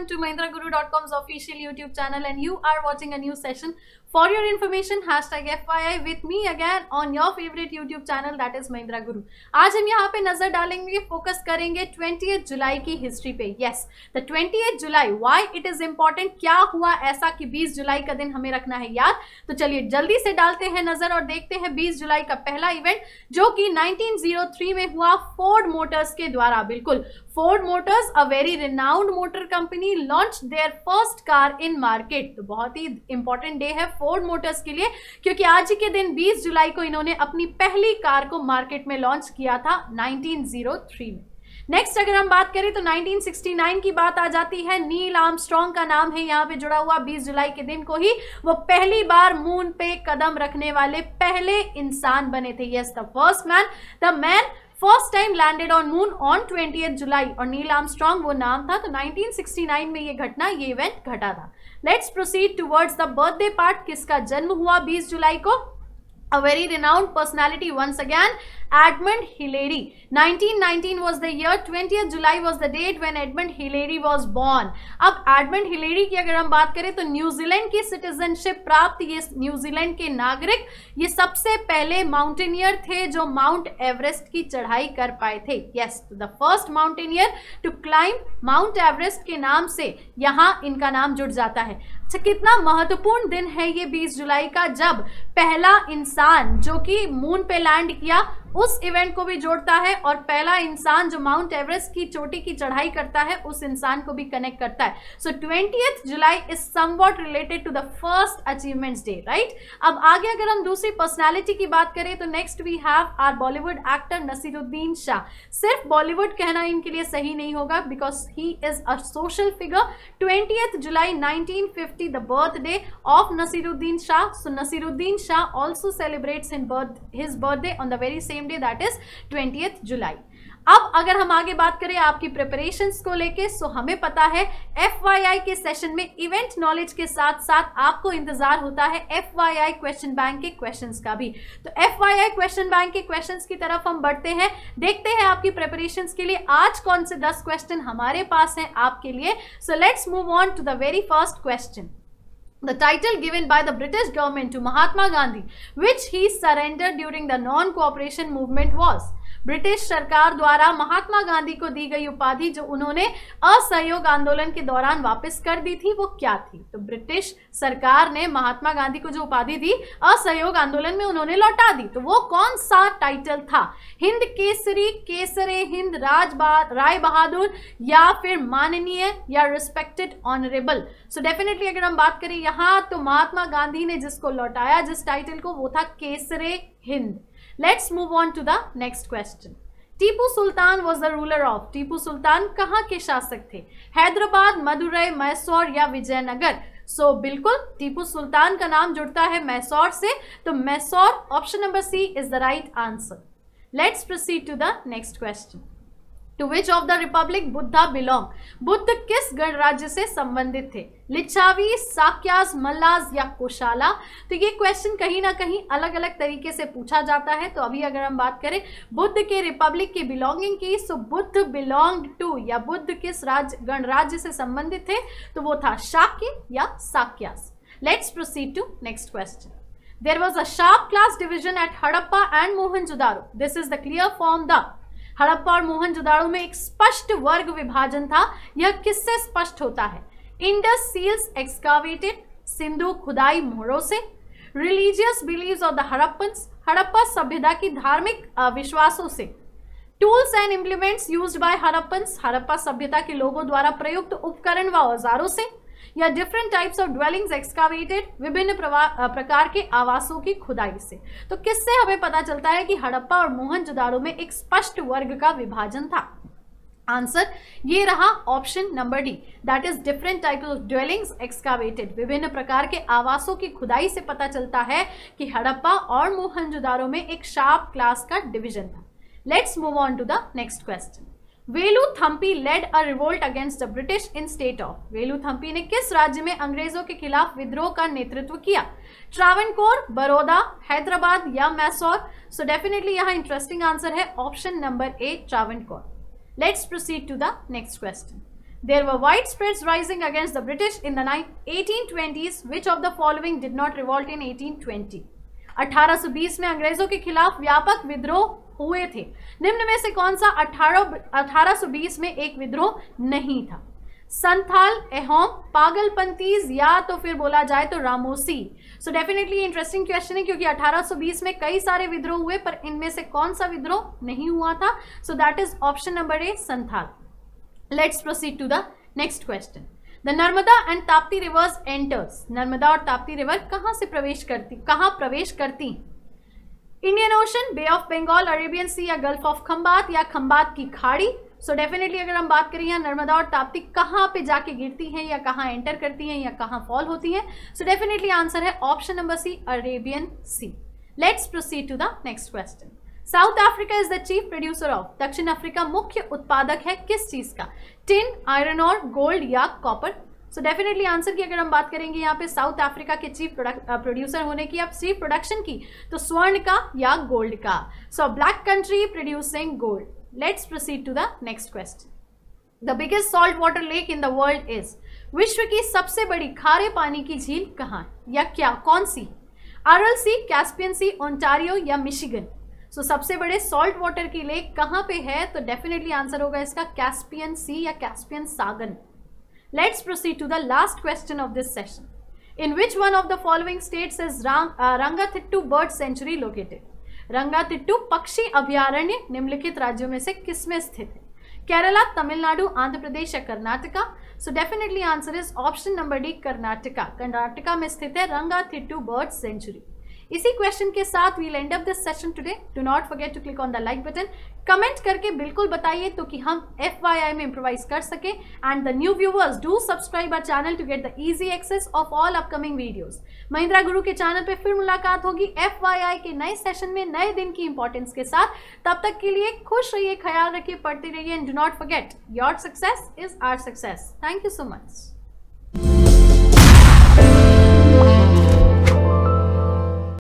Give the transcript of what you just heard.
welcome to MahindraGuru.com's official YouTube channel, and you are watching a new session. For your information, hashtag FYI with me again on your favorite YouTube channel, that is Mahindra Guru. आज हम यहाँ पे नजर डालेंगे, focus करेंगे 20th जुलाई की history पे. Yes, the 20th July, why it is important, क्या हुआ ऐसा कि 20 जुलाई का दिन हमें रखना है याद. तो चलिए जल्दी से डालते हैं नजर और देखते हैं 20 जुलाई का पहला इवेंट, जो कि 1903 में हुआ फोर्ड मोटर्स के द्वारा. बिल्कुल, Ford Motors, a very renowned motor company, launch their first car in market. तो बहुत ही इंपॉर्टेंट डे है फोर्ड मोटर्स के लिए, क्योंकि आज के दिन 20 जुलाई को इन्होंने अपनी पहली कार को मार्केट में लॉन्च किया था 1903 में. नेक्स्ट अगर हम बात करें तो 1969 की बात आ जाती है. नील आर्मस्ट्रॉन्ग का नाम है यहाँ पे जुड़ा हुआ. 20 जुलाई के दिन को ही वो पहली बार मून पे कदम रखने वाले पहले इंसान बने थे. Yes, the first man, the man first time landed on moon on 20th जुलाई, और नील आर्मस्ट्रॉन्ग वो नाम था. तो 1969 में ये घटना, ये इवेंट घटा था. Let's proceed towards the birthday part. किसका जन्म हुआ 20 जुलाई को? A very renowned personality once again, Edmund Hillary. 1919 was the year, 20th July was the date when Edmund Hillary was born. अब Edmund Hillary की अगर हम बात करें तो न्यूजीलैंड की सिटीजनशिप प्राप्त ये न्यूजीलैंड के नागरिक, ये सबसे पहले माउंटेनियर थे जो माउंट एवरेस्ट की चढ़ाई कर पाए थे. Yes, the first mountaineer to climb Mount Everest के नाम से यहाँ इनका नाम जुड़ जाता है. अच्छा, कितना महत्वपूर्ण दिन है ये 20 जुलाई का, जब पहला इंसान जो कि मून पे लैंड किया उस इवेंट को भी जोड़ता है, और पहला इंसान जो माउंट एवरेस्ट की चोटी की चढ़ाई करता है उस इंसान को भी कनेक्ट करता है. So 20th July is somewhat related to the first achievements day, right. अब आगे अगर हम दूसरी पर्सनालिटी की बात करें तो next we have our Bollywood actor Naseeruddin Shah. सिर्फ बॉलीवुड कहना इनके लिए सही नहीं होगा, because he is a social figure. 20th July 1950, the birthday of Naseeruddin Shah. So Naseeruddin Shah also celebrates his birthday on the very same day, that is 20th जुलाई. अब अगर हम आगे बात करें आपकी प्रिपरेशंस को लेके, सो हमें पता है FYI के सेशन में इवेंट नॉलेज के साथ साथ आपको इंतजार होता है FYI क्वेश्चन बैंक के क्वेश्चंस का भी. तो FYI क्वेश्चन बैंक के क्वेश्चंस की तरफ हम बढ़ते हैं, देखते हैं आपकी प्रिपरेशंस के लिए आज कौन से 10 क्वेश्चन हमारे पास हैं आपके लिए. So let's move on to the very first question. The title given by the British government to Mahatma Gandhi, which he surrendered during the non-cooperation movement, was. British सरकार द्वारा महात्मा गांधी को दी गई उपाधि जो उन्होंने असहयोग आंदोलन के दौरान वापस कर दी थी, वो क्या थी? तो ब्रिटिश सरकार ने महात्मा गांधी को जो उपाधि दी असहयोग आंदोलन में उन्होंने लौटा दी, तो वो कौन सा टाइटल था? हिंद केसरी, केसरे हिंद, राय बहादुर, या फिर माननीय या रिस्पेक्टेड ऑनरेबल. सो डेफिनेटली अगर हम बात करें यहाँ तो महात्मा गांधी ने जिसको लौटाया जिस टाइटल को, वो था Kesare Hind. Let's move on to the next question. Tipu Sultan was the ruler of. Tipu Sultan कहाँ के शासक थे? हैदराबाद, मदुरई, मैसूर या विजयनगर? सो बिल्कुल टीपू सुल्तान का नाम जुड़ता है मैसूर से, तो Mysore, option number C is the right answer. Let's proceed to the next question. To which of the republic Buddha belong? Buddha किस गणराज्य से संबंधित थे? लिच्छावी, साक्यास, मल्लाज या कोशाला? तो ये क्वेश्चन कहीं ना कहीं अलग अलग तरीके से पूछा जाता है. तो अभी अगर हम बात करें बुद्ध के रिपब्लिक के बिलोंगिंग की, सो बुद्ध बिलोंग्ड टू, या बुद्ध किस गणराज्य से संबंधित थे, तो वो था शाक्य या Sakyas. Let's proceed to next question. There was a sharp class division at Harappa and Mohenjodaro. This is the clear form. The Harappa और मोहनजोदाड़ो में एक स्पष्ट वर्ग विभाजन था. यह किससे स्पष्ट होता है? इंडस सील्स एक्सकावेटेड, सिंधु खुदाई मोहरों से. Religious believes of the Harappans, Harappa सभ्यता की धार्मिक विश्वासों से. Tools and implements used by Harappans, Harappa सभ्यता के लोगों द्वारा प्रयुक्त उपकरण व औजारों से. या डिफरेंट टाइप्स ऑफ ड्वेलिंग्स एक्सकावेटेड, विभिन्न प्रकार के आवासों की खुदाई से. तो किससे हमें पता चलता है कि हड़प्पा और मोहनजोदाड़ो में एक स्पष्ट वर्ग का विभाजन था? आंसर ये रहा option number D, that is different types of dwellings एक्सकावेटेड. विभिन्न प्रकार के आवासों की खुदाई से पता चलता है कि हड़प्पा और मोहनजोदाड़ो में एक शार्प क्लास का डिवीजन था. Let's move on to the next question. Veluthampi led a revolt against the British in state of. Veluthampi ने किस राज्य में अंग्रेजों के खिलाफ विद्रोह का नेतृत्व किया? ट्रावनकोर, बड़ौदा, हैदराबाद या मैसूर? सो डेफिनेटली यहाँ इंटरेस्टिंग आंसर है option number A, Travancore. Let's proceed to the next question. There were widespread rising against the British in the 1820s. Which of the following did not revolt in 1820? 1820 में अंग्रेजों के खिलाफ व्यापक विद्रोह हुए थे। निम्न में से कौन सा 1820 में एक विद्रोह नहीं था? संथाल, एहोम, पागलपंतीज या तो फिर बोला जाए तो Ramoshi. So definitely interesting question है क्योंकि 1820 में कई सारे विद्रोह हुए पर इनमें से कौन सा विद्रोह नहीं हुआ था? So that is option number A, Santhal. Let's proceed to the next question. The Narmada and Tapti rivers enters. Narmada और ताप्ती रिवर कहाँ प्रवेश करती? Indian Ocean, Bay of Bengal, Arabian Sea या गल्फ ऑफ खंबात या खंबात की खाड़ी। सो डेफिनेटली अगर हम बात करें यहाँ नर्मदा और ताप्ती कहाँ पे जाके गिरती हैं या कहाँ एंटर करती हैं या कहाँ फॉल होती हैं? सो डेफिनेटली आंसर है option number C, Arabian Sea. Let's proceed to the next question. South Africa is the chief producer of. दक्षिण अफ्रीका मुख्य उत्पादक है किस चीज का? टिन, आयरन और गोल्ड या कॉपर? सो डेफिनेटली आंसर की अगर हम बात करेंगे यहाँ पे साउथ अफ्रीका के चीफ प्रोड्यूसर होने की, अब चीफ प्रोडक्शन की तो स्वर्ण का या गोल्ड का। So black country producing gold. Let's proceed to the next question. The biggest salt water lake in the world is. विश्व की सबसे बड़ी खारे पानी की झील कहाँ या क्या कौन सी? आरल सी, कैस्पियन सी, ओंटारियो या मिशिगन? सो सबसे बड़े सॉल्ट वाटर की लेक कहाँ पे है? तो डेफिनेटली आंसर होगा इसका कैस्पियन सी या कैस्पियन सागर। Let's proceed to the last question of this session. In which one of the following states is Ranganathittu bird sanctuary located? Ranganathittu पक्षी अभयारण्य निम्नलिखित राज्यों में से किसमें स्थित है? केरला, तमिलनाडु, आंध्र प्रदेश या Karnataka? So definitely answer is option number D, Karnataka. Karnataka में स्थित है रंगातिट्टू बर्ड सेंचुरी। इसी क्वेश्चन के साथ we'll end up this session today. Do not forget to click on the like button. Comment करके बिल्कुल बताइए तो कि हम FYI में इम्प्रोवाइज कर सके। And the new viewers do subscribe our channel to get the easy access of all upcoming videos. Mahindra Guru के चैनल पे फिर मुलाकात होगी FYI के नए सेशन में नए दिन की इंपॉर्टेंस के साथ। तब तक के लिए खुश रहिए, ख्याल रखिए, पढ़ते रहिए and do not forget your success is our success. Thank you so much.